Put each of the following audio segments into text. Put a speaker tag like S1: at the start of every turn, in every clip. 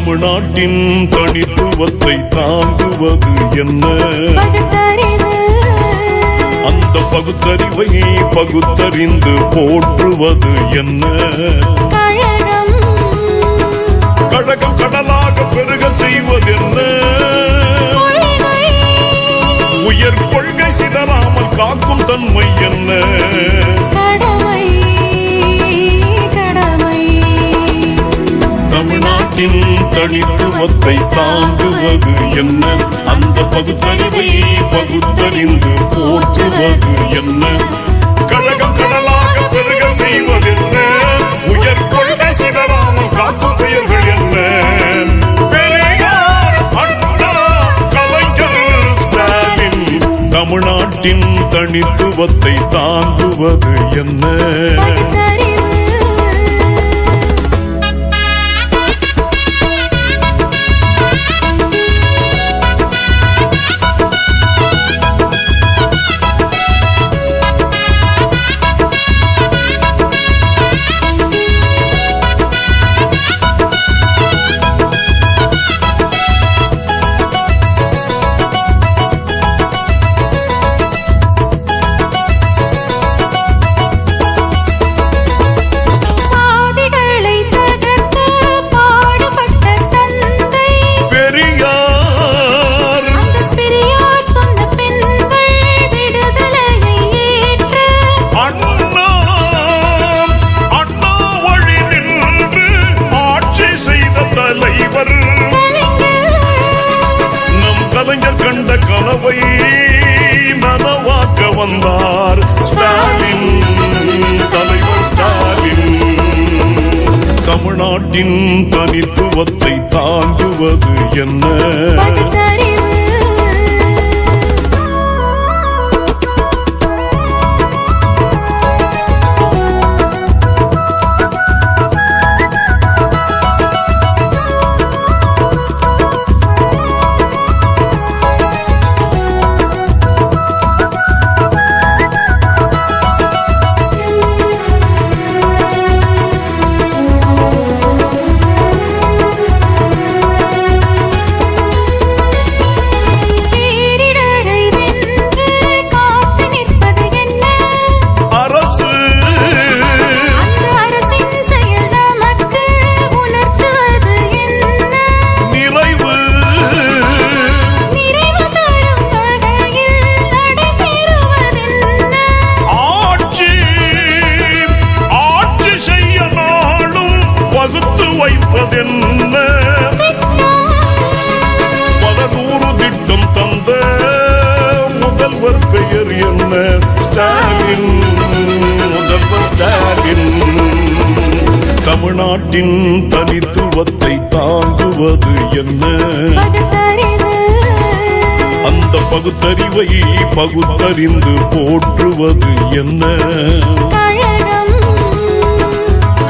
S1: தமிழ்நாட்டின் தனித்துவத்தை தாங்குவது என்ன? அந்த பகுத்தறிவை பகுத்தறிந்து போற்றுவது என்ன? கழகம் கடலாக பெருக செய்வதென்ன? உயர் கொள்கை சிதறாமல் காக்கும் தன்மை என்ன? தமிழ்நாட்டின் தனித்துவத்தை தாங்குவது என்ன? அந்த பகுத்தறிவை பகுத்தறிந்து போற்றுவது என்ன? கழகம் கடலாக பெருக செய்வதென்ன? உயர் கொள்கை சிதறாமல் காக்கும் பெயர்கள் என்ன? பெரியார், அண்ணா, கலைஞர், ஸ்டாலின். தமிழ்நாட்டின் தனித்துவத்தை தாங்குவது என்ன? கலைஞர் கண்ட கனவை நனவாக்க வந்தார் ஸ்டாலின், தலைவர் ஸ்டாலின். தமிழ்நாட்டின் தனித்துவத்தை தாங்குவது என்ன? வைப்பதென்ன? பல நூறு திட்டம் தந்த முதல்வர் பெயர் என்ன? ஸ்டாலின், முதல்வர் ஸ்டாலின். தமிழ்நாட்டின் தனித்துவத்தை தாங்குவது என்ன? அந்த பகுத்தறிவை பகுத்தறிந்து போற்றுவது என்ன?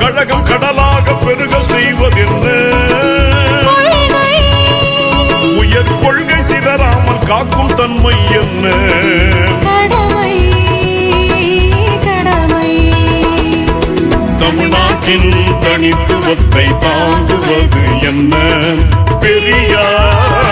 S1: கழகம் கடலாக பெருக செய்வதென்ன? உயர் கொள்கை சிதறாமல் காக்கும் தன்மை என்ன? தமிழ்நாட்டின் தனித்துவத்தை தாங்குவது என்ன? பெரியார்,